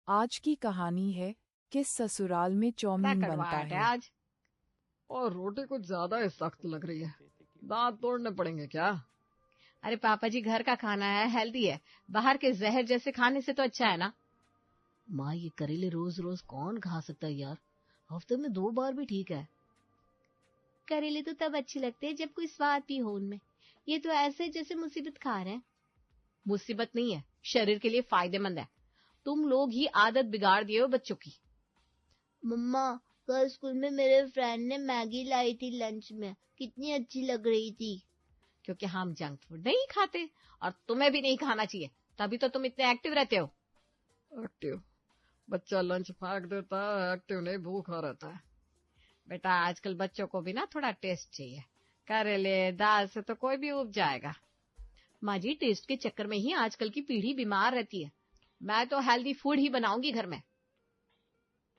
आज की कहानी है किस ससुराल में चौमीन बनता कड़वाहट है है। आज। और रोटी कुछ ज्यादा ही सख्त लग रही है, दांत तोड़ने पड़ेंगे क्या? अरे पापा जी, घर का खाना है, हेल्दी है। बाहर के जहर जैसे खाने से तो अच्छा है ना। माँ, ये करेले रोज रोज कौन खा सकता है यार। हफ्ते में 2 बार भी ठीक है। करेले तो तब अच्छे लगते हैं जब कोई स्वाद भी हो उनमें। ये तो ऐसे जैसे मुसीबत खा रहे हैं। मुसीबत नहीं है, शरीर के लिए फायदेमंद है। तुम लोग ही आदत बिगाड़ दिए हो बच्चों की। मम्मा, कल स्कूल में मेरे फ्रेंड ने मैगी लाई थी लंच में, कितनी अच्छी लग रही थी। क्योंकि हम जंक फूड नहीं खाते और तुम्हें भी नहीं खाना चाहिए, तभी तो तुम इतने एक्टिव रहते हो। एक्टिव? बच्चा लंच फेंक देता है, एक्टिव नहीं भूखा रहता है। बेटा, आजकल बच्चों को भी ना थोड़ा टेस्ट चाहिए। करेले दाल से तो कोई भी उब जाएगा। माँ जी, टेस्ट के चक्कर में ही आजकल की पीढ़ी बीमार रहती है। मैं तो हेल्दी फूड ही बनाऊंगी घर में।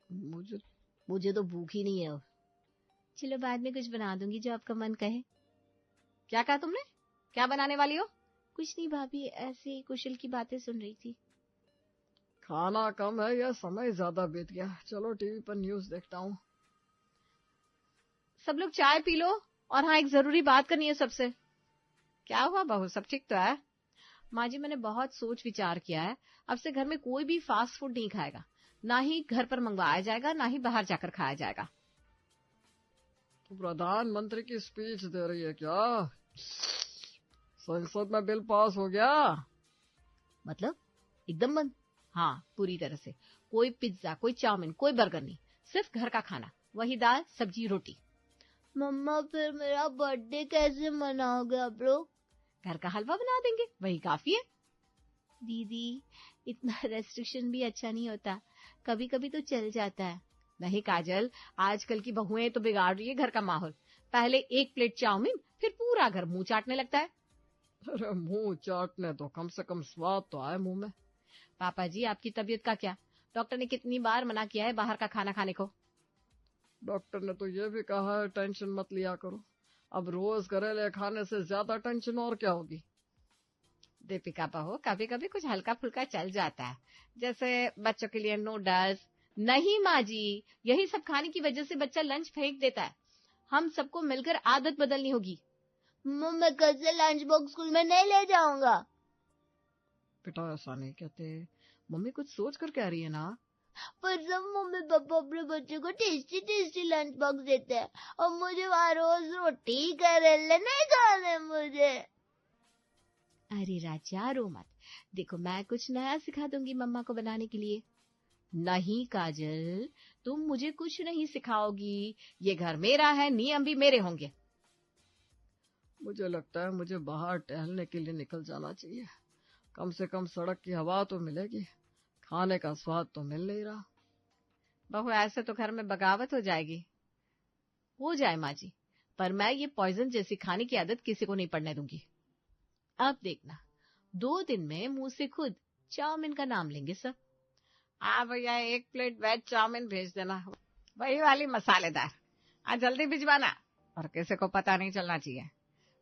मुझे तो भूख ही नहीं है अब। चलो बाद में कुछ बना दूंगी जो आपका मन कहे। क्या कहा तुमने? क्या बनाने वाली हो? कुछ नहीं भाभी, ऐसे ही कुशल की बातें सुन रही थी। खाना कम है या समय ज्यादा बीत गया? चलो टीवी पर न्यूज देखता हूँ। सब लोग चाय पी लो। और हाँ, एक जरूरी बात करनी है सबसे। क्या हुआ बहू, सब ठीक तो है? माँ जी, मैंने बहुत सोच विचार किया है। अब से घर में कोई भी फास्ट फूड नहीं खाएगा। ना ही घर पर मंगवाया जाएगा, ना ही बाहर जाकर खाया जाएगा। तो प्रधानमंत्री की स्पीच दे रही है क्या? संसद में बिल पास हो गया? मतलब एकदम बंद? हाँ, पूरी तरह से। कोई पिज्जा, कोई चाउमीन, कोई बर्गर नहीं। सिर्फ घर का खाना, वही दाल सब्जी रोटी। मम्मा, फिर मेरा बर्थडे कैसे मनाओगे आप लोग? घर का हलवा बना देंगे, वही काफी है। दीदी, इतना रेस्ट्रिक्शन भी अच्छा नहीं होता, कभी कभी तो चल जाता है। नहीं काजल, आजकल की बहुएं तो बिगाड़ रही है घर का माहौल। पहले एक प्लेट चाउमीन, फिर पूरा घर मुंह चाटने लगता है। अरे मुंह चाटने तो कम से कम स्वाद तो आए मुंह में। पापा जी, आपकी तबीयत का क्या? डॉक्टर ने कितनी बार मना किया है बाहर का खाना खाने को। डॉक्टर ने तो ये भी कहा है टेंशन मत लिया करो। अब रोज करेले खाने से ज्यादा टेंशन और क्या होगी। दीपिका बहू, कभी कभी कुछ हल्का फुल्का चल जाता है, जैसे बच्चों के लिए नूडल्स। नहीं माँ जी, यही सब खाने की वजह से बच्चा लंच फेंक देता है। हम सबको मिलकर आदत बदलनी होगी। मम्मा, मैं कल से लंच बॉक्स स्कूल में नहीं ले जाऊंगा। बेटा, ऐसा नहीं कहते। मम्मी कुछ सोच कर कह रही है ना। पर सब मम्मी पापा अपने बच्चों को टेस्टी टेस्टी लंच बॉक्स देते हैं और मुझे वहाँ रोज रोटी करेले नहीं खाने मुझे। अरे राजा, रो मत। देखो, मैं कुछ नया सिखा दूंगी मम्मा को बनाने के लिए। नहीं काजल, तुम मुझे कुछ नहीं सिखाओगी। ये घर मेरा है, नियम भी मेरे होंगे। मुझे लगता है मुझे बाहर टहलने के लिए निकल जाना चाहिए। कम से कम सड़क की हवा तो मिलेगी, खाने का स्वाद तो मिल नहीं रहा। बहू, ऐसे तो घर में बगावत हो जाएगी। हो जाए माँ जी, पर मैं ये पॉइजन जैसी खाने की आदत किसी को नहीं पड़ने दूंगी। अब देखना, 2 दिन में मुंह से खुद चाउमीन का नाम लेंगे सब। हाँ भैया, 1 प्लेट वेज चाउमीन भेज देना, वही वाली मसालेदार। आज जल्दी भिजवाना, और किसी को पता नहीं चलना चाहिए।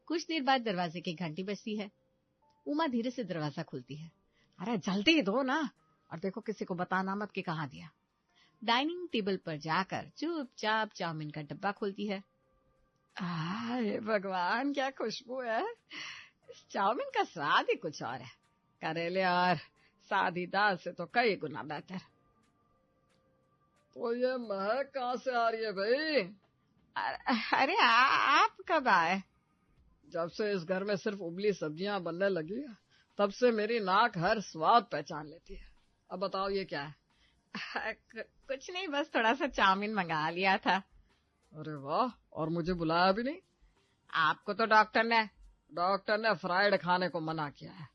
कुछ देर बाद दरवाजे की घंटी बजती है। उमा धीरे से दरवाजा खोलती है। अरे जल्दी दो ना, और देखो किसी को बताना मत कि कहाँ दिया। डाइनिंग टेबल पर जाकर चुपचाप चाउमीन का डब्बा खोलती है। हे भगवान, क्या खुशबू है। इस चाउमीन का स्वाद ही कुछ और है। करेले और सादी दाल से तो कई गुना बेहतर। तो ये महक कहाँ से आ रही है भाई? अरे आप कब आए? जब से इस घर में सिर्फ उबली सब्जियां बनने लगी है, तब से मेरी नाक हर स्वाद पहचान लेती है। अब बताओ ये क्या है? कुछ नहीं, बस थोड़ा सा चाउमीन मंगा लिया था। अरे वाह, और मुझे बुलाया भी नहीं। आपको तो डॉक्टर ने फ्राइड खाने को मना किया है,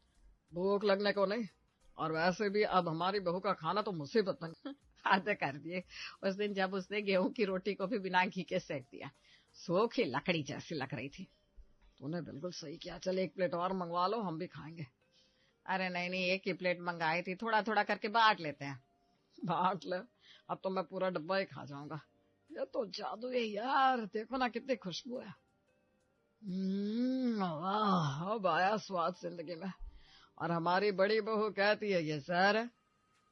भूख लगने को नहीं। और वैसे भी अब हमारी बहू का खाना तो मुसीबत नहीं। आदर कर दिए उस दिन जब उसने गेहूं की रोटी को भी बिना घी के सेक दिया, सूखी लकड़ी जैसी लग रही थी। तूने बिल्कुल सही किया। चल 1 प्लेट और मंगवा लो, हम भी खाएंगे। अरे नहीं, 1 ही प्लेट मंगाई थी, थोड़ा थोड़ा करके बांट लेते हैं। बांट ले, अब तो मैं पूरा डब्बा ही खा जाऊंगा। ये तो जादू है यार, देखो ना कितनी खुशबू है। वाह, अब आया स्वाद जिंदगी में। और हमारी बड़ी बहू कहती है ये जहर है।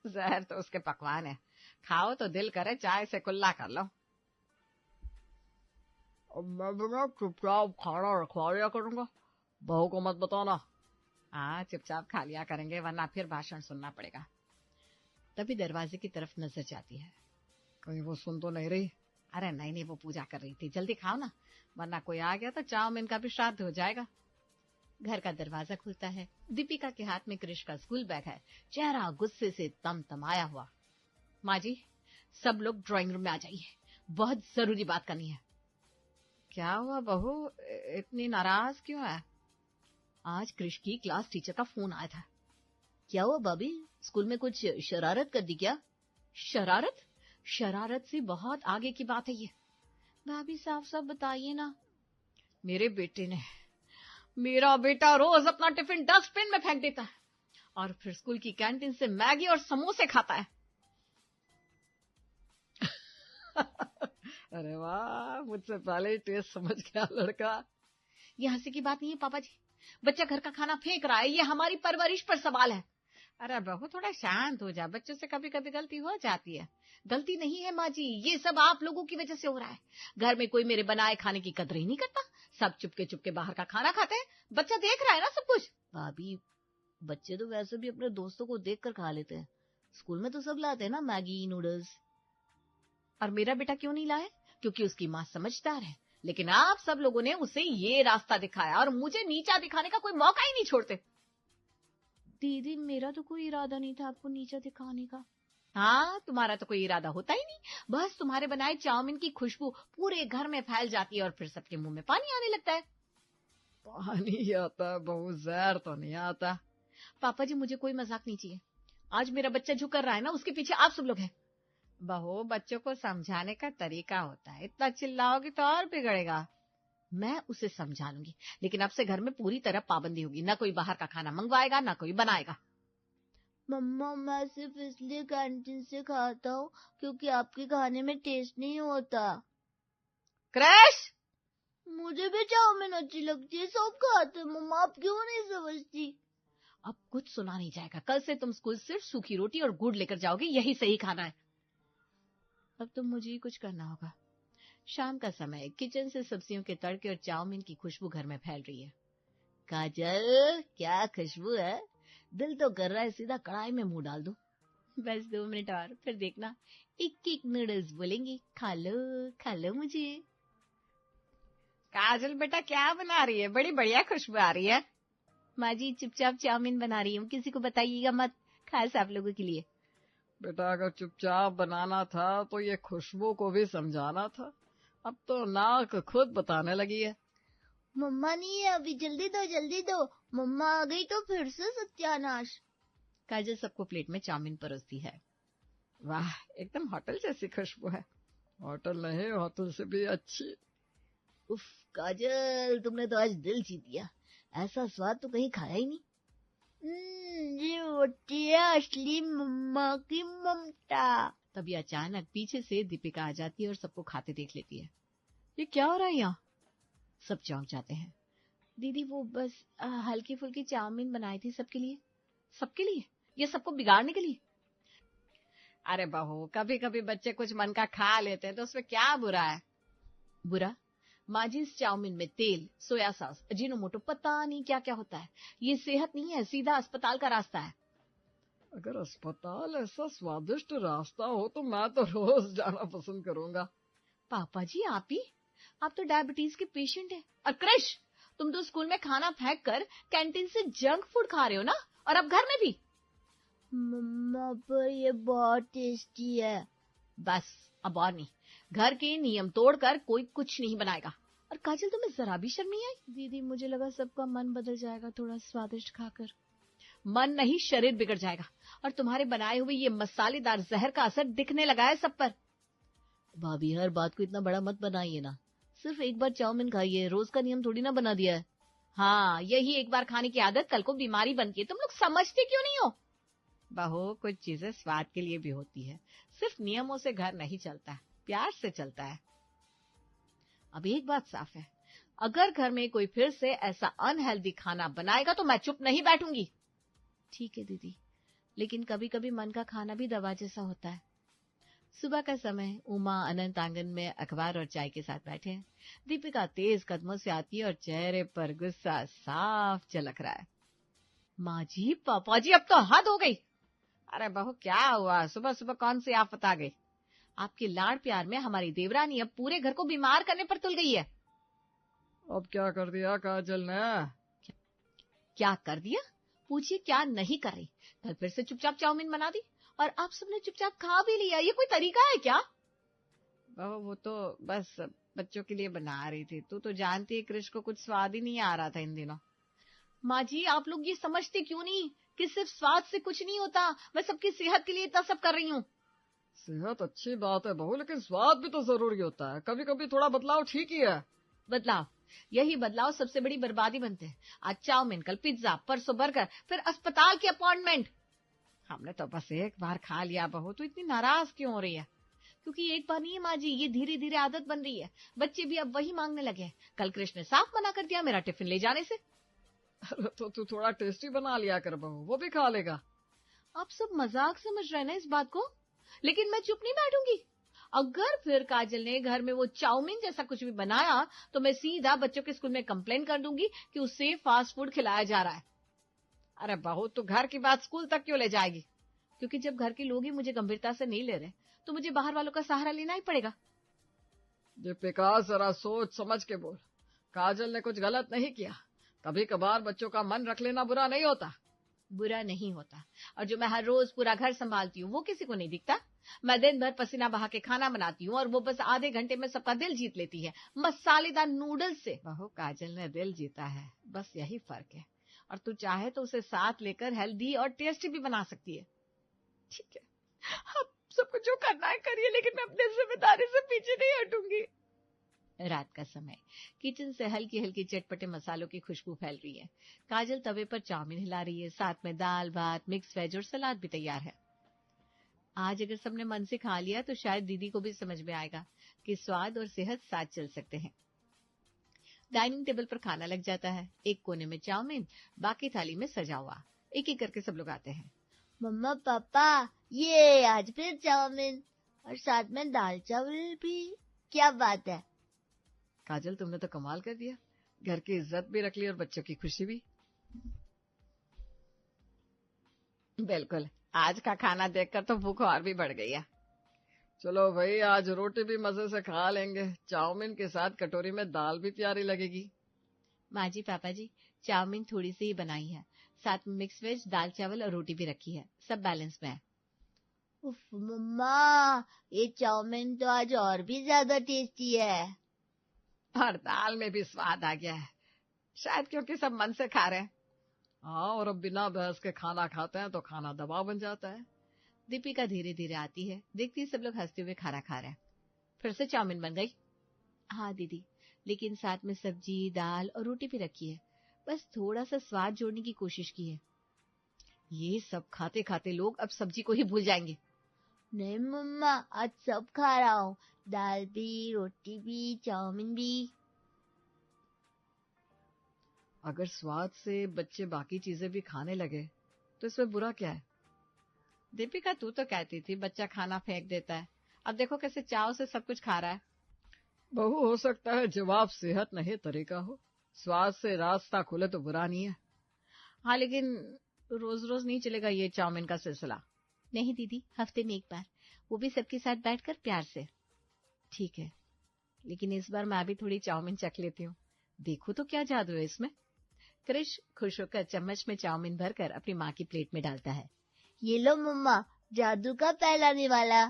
जहर तो उसके पकवान है, खाओ तो दिल करे चाय से कुल्ला कर लो। अब मैं भी ना चुपचाप खाना रखवा लिया करूंगा, बहू को मत बताना। हाँ, चुपचाप खा लिया करेंगे, वरना फिर भाषण सुनना पड़ेगा। तभी दरवाजे की तरफ नजर जाती है। कहीं वो सुन तो नहीं रही? अरे नहीं नहीं, वो पूजा कर रही थी। जल्दी खाओ ना, वरना कोई आ गया तो चाउमीन का भी श्राद्ध हो जाएगा। घर का दरवाजा खुलता है। दीपिका के हाथ में क्रिश का स्कूल बैग है, चेहरा गुस्से से तमतमाया हुआ। माँ जी, सब लोग ड्राइंग रूम में आ जाइए, बहुत जरूरी बात करनी है। क्या हुआ बहू, इतनी नाराज क्यों है? आज क्रिश की क्लास टीचर का फोन आया था। क्या हुआ भाभी, स्कूल में कुछ शरारत कर दी क्या? शरारत? शरारत से बहुत आगे की बात है ये। भाभी साफ साफ बताइए ना। मेरा बेटा रोज अपना टिफिन डस्टबिन में फेंक देता है और फिर स्कूल की कैंटीन से मैगी और समोसे खाता है। अरे वाह, मुझसे पहले ही टेस्ट समझ गया लड़का। ये हंसी की बात नहीं है पापा जी, बच्चा घर का खाना फेंक रहा है, ये हमारी परवरिश पर सवाल है। अरे बहू थोड़ा शांत हो जा, बच्चों से कभी कभी गलती हो जाती है। गलती नहीं है माँ जी, ये सब आप लोगों की वजह से हो रहा है। घर में कोई मेरे बनाए खाने की कदर ही नहीं करता, सब चुपके चुपके बाहर का खाना खाते हैं। बच्चा देख रहा है ना सब कुछ। भाभी, बच्चे तो वैसे भी अपने दोस्तों को देखकर खा लेते हैं, स्कूल में तो सब लाते हैं ना मैगी नूडल्स। और मेरा बेटा क्यों नहीं लाया? क्योंकि उसकी माँ समझदार है, लेकिन आप सब लोगों ने उसे ये रास्ता दिखाया और मुझे नीचा दिखाने का कोई मौका ही नहीं छोड़ते। दीदी, मेरा तो कोई इरादा नहीं था आपको नीचा दिखाने का। हाँ, तुम्हारा तो कोई इरादा होता ही नहीं, बस तुम्हारे बनाए चाउमीन की खुशबू पूरे घर में फैल जाती है और फिर सबके मुंह में पानी आने लगता है। पानी आता है बहू, जहर तो नहीं आता। पापा जी, मुझे कोई मजाक नहीं चाहिए। आज मेरा बच्चा जो कर रहा है ना, उसके पीछे आप सब लोग हैं। बहू, बच्चों को समझाने का तरीका होता है, इतना चिल्लाओगी तो और बिगड़ेगा। मैं उसे समझा लूंगी, लेकिन अब से घर में पूरी तरह पाबंदी होगी। ना कोई बाहर का खाना मंगवाएगा, ना कोई बनाएगा। मम्मा, मैं सिर्फ इसलिए कैंटीन से खाता हूँ क्योंकि आपके खाने में टेस्ट नहीं होता। क्रैश! मुझे भी चाउमीन अच्छी लगती है, सब खाते हैं मम्मा, आप क्यों नहीं समझती? अब कुछ सुना नहीं जाएगा। कल से तुम स्कूल सिर्फ सूखी रोटी और गुड़ लेकर जाओगे, यही सही खाना है। अब तो मुझे ही कुछ करना होगा। शाम का समय, किचन से सब्जियों के तड़के और चाउमीन की खुशबू घर में फैल रही है। काजल, क्या खुशबू है, दिल तो कर रहा है सीधा कढ़ाई में मुंह डाल दूं। बस 2 मिनट और, फिर देखना एक एक नूडल्स बोलेंगी, खा लो मुझे। काजल बेटा, क्या बना रही है? बड़ी बढ़िया खुशबू आ रही है। माँ जी, चुपचाप चाउमीन बना रही हूँ, किसी को बताइएगा मत, खास आप लोगों के लिए। बेटा, अगर चुपचाप बनाना था तो ये खुशबू को भी समझाना था। अब तो नाक खुद बताने लगी है। मम्मा नहीं है अभी, जल्दी दो, मम्मा आ गई तो फिर से सत्यानाश। काजल सबको प्लेट में चाउमीन परोसती है। वाह, एकदम होटल जैसी खुशबू है। होटल नहीं, होटल से भी अच्छी। उफ काजल, तुमने तो आज दिल जीत दिया, ऐसा स्वाद तो कहीं खाया ही नहीं। ये होती है असली मम्मा की ममता। तभी अचानक पीछे से दीपिका आ जाती है और सबको खाते देख लेती है। ये क्या हो रहा है यहाँ? सब चौंक जाते हैं। दीदी, वो बस हल्की फुल्की चाउमीन बनाई थी सबके लिए। सबके लिए? ये सबको बिगाड़ने के लिए? अरे बहू, कभी कभी बच्चे कुछ मन का खा लेते हैं तो उसमें क्या बुरा है? बुरा? माँ जी, इस चाउमीन में तेल, सोया सॉस, अजीनोमोटो, पता नहीं क्या क्या होता है। ये सेहत नहीं है, सीधा अस्पताल का रास्ता है। अगर अस्पताल ऐसा स्वादिष्ट रास्ता हो तो मैं तो रोज जाना पसंद करूंगा। पापा जी, आप तो डायबिटीज के पेशेंट हैं। और क्रिश, तुम तो स्कूल में खाना फेंक कर कैंटीन से जंक फूड खा रहे हो ना, और अब घर में भी। मम्मा, पर ये बहुत टेस्टी है। बस, अब और नहीं, घर के नियम तोड़कर कोई कुछ नहीं बनाएगा। और काजल, तुम्हें जरा भी शर्म नहीं आई? दीदी, मुझे लगा सबका मन बदल जाएगा थोड़ा स्वादिष्ट खाकर। मन नहीं, शरीर बिगड़ जाएगा। और तुम्हारे बनाए हुए ये मसालेदार जहर का असर दिखने लगा है सब पर। भाभी, हर बात को इतना बड़ा मत बनाइए ना, सिर्फ एक बार चाउमीन खाइए, रोज का नियम थोड़ी ना बना दिया है। हाँ, यही एक बार खाने की आदत कल को बीमारी बनती है। तुम लोग समझते क्यों नहीं हो? बहू, कुछ चीजें स्वाद के लिए भी होती है, सिर्फ नियमों से घर नहीं चलता है, प्यार से चलता है। अब एक बात साफ है, अगर घर में कोई फिर से ऐसा अनहेल्दी खाना बनाएगा तो मैं चुप नहीं बैठूंगी। ठीक है दीदी। लेकिन कभी कभी मन का खाना भी दवा जैसा होता है। सुबह का समय उमा अनंत आंगन में अखबार और चाय के साथ बैठे हैं। दीपिका तेज कदमों से आती है और चेहरे पर गुस्सा साफ झलक रहा है। माँ जी, पापा जी, अब तो हद हो गई। अरे बहू, क्या हुआ? सुबह सुबह कौन सी आफत आ गई? आपके लाड़ प्यार में हमारी देवरानी अब पूरे घर को बीमार करने पर तुल गई है। अब क्या कर दिया काजल ने? क्या कर दिया? पूछिए, क्या नहीं कर रही? कल फिर से चुपचाप चाउमीन बना दी और आप सबने चुपचाप खा भी लिया। ये कोई तरीका है क्या? बहू, वो तो बस बच्चों के लिए बना रही थी। तू तो जानती है कृष को कुछ स्वाद ही नहीं आ रहा था इन दिनों। माँ जी, आप लोग ये समझते क्यों नहीं कि सिर्फ स्वाद से कुछ नहीं होता। मैं सबकी सेहत के लिए इतना सब कर रही हूँ। सेहत अच्छी बात है बहू, लेकिन स्वाद भी तो जरूरी होता है। कभी कभी थोड़ा बदलाव ठीक ही है। बदलाव? यही बदलाव सबसे बड़ी बर्बादी बनते हैं। आज चाउमीन, कल पिज्जा, परसों बर्गर, फिर अस्पताल की अपॉइंटमेंट। हमने तो बस एक बार खा लिया। बहू, तू इतनी नाराज क्यों हो रही है? क्योंकि एक बार नहीं है माँ जी, ये धीरे धीरे आदत बन रही है। बच्चे भी अब वही मांगने लगे हैं। कल कृष्ण ने साफ मना कर दिया मेरा टिफिन ले जाने से। अरे तो तू थोड़ा टेस्टी बना लिया कर बहू, वो भी खा लेगा। आप सब मजाक समझ रहे हैं ना इस बात को? लेकिन मैं चुप नहीं बैठूंगी। अगर फिर काजल ने घर में वो चाउमीन जैसा कुछ भी बनाया तो मैं सीधा बच्चों के स्कूल में कंप्लेन कर दूंगी कि उससे फास्ट फूड खिलाया जा रहा है। अरे बहू, तू घर की बात स्कूल तक क्यों ले जाएगी? क्योंकि जब घर के लोग ही मुझे गंभीरता से नहीं ले रहे तो मुझे बाहर वालों का सहारा लेना ही पड़ेगा। दीपिका, जरा सोच समझ के बोल। काजल ने कुछ गलत नहीं किया। कभी कभार बच्चों का मन रख लेना बुरा नहीं होता। बुरा नहीं होता। और जो मैं हर रोज पूरा घर संभालती हूँ वो किसी को नहीं दिखता। मैं दिन भर पसीना बहा के खाना बनाती हूँ और वो बस आधे घंटे में सबका दिल जीत लेती है मसालेदार नूडल्स से। बहू, काजल ने दिल जीता है, बस यही फर्क है। और तू चाहे तो उसे साथ लेकर हेल्दी और टेस्टी भी बना सकती है। ठीक है, आप सबको जो करना है करिए, लेकिन मैं अपनी जिम्मेदारी से पीछे नहीं हटूंगी। रात का समय, किचन से हल्की हल्की चटपटे मसालों की खुशबू फैल रही है। काजल तवे पर चाउमीन हिला रही है, साथ में दाल भात, मिक्स वेज और सलाद भी तैयार है। आज अगर सबने मन से खा लिया तो शायद दीदी को भी समझ में आएगा कि स्वाद और सेहत साथ चल सकते हैं। डाइनिंग टेबल पर खाना लग जाता है। एक कोने में चाउमीन, बाकी थाली में सजा हुआ। एक एक करके सब लोग आते हैं। मम्मा पापा, ये आज फिर चाउमीन और साथ में दाल चावल भी। क्या बात है? काजल, तुमने तो कमाल कर दिया। घर की इज्जत भी रख ली और बच्चों की खुशी भी। बिल्कुल, आज का खाना देखकर तो भूख और भी बढ़ गई है। चलो भाई, आज रोटी भी मजे से खा लेंगे। चाउमीन के साथ कटोरी में दाल भी प्यारी लगेगी। माँ जी, पापा जी, चाउमीन थोड़ी सी ही बनाई है, साथ में मिक्स वेज, दाल चावल और रोटी भी रखी है। सब बैलेंस में है। उफ मम्मा, ये चाउमीन तो आज और भी ज्यादा टेस्टी है। और दाल में भी स्वाद आ गया है, शायद क्योंकि सब मन से खा रहे हैं। हाँ, और अब बिना बहस के खाना खाते हैं तो खाना दबाव बन जाता है। दीपिका धीरे धीरे आती है, देखती है सब लोग हंसते हुए खाना खा रहे हैं। फिर से चाउमीन बन गई? हाँ दीदी, लेकिन साथ में सब्जी, दाल और रोटी भी रखी है। बस थोड़ा सा स्वाद जोड़ने की कोशिश की है। ये सब खाते खाते लोग अब सब्जी को ही भूल जाएंगे। नहीं मम्मा, आज सब खा रहा हूँ, दाल भी, रोटी भी, चाउमीन भी। अगर स्वाद से बच्चे बाकी चीजें भी खाने लगे तो इसमें बुरा क्या है? दीपिका, तू तो कहती थी बच्चा खाना फेंक देता है, अब देखो कैसे चाव से सब कुछ खा रहा है। बहू, हो सकता है जवाब सेहत नहीं तरीका हो। स्वाद से रास्ता खुले तो बुरा नहीं है। हाँ, लेकिन रोज रोज नहीं चलेगा ये चाउमीन का सिलसिला। नहीं दीदी, हफ्ते में एक बार, वो भी सबके साथ बैठकर प्यार से। ठीक है, लेकिन इस बार मैं भी थोड़ी चाउमीन चख लेती हूँ, देखो तो क्या जादू है इसमें। कृष खुश होकर चम्मच में चाउमीन भरकर अपनी माँ की प्लेट में डालता है। ये लो मम्मा, जादू का पहला निवाला।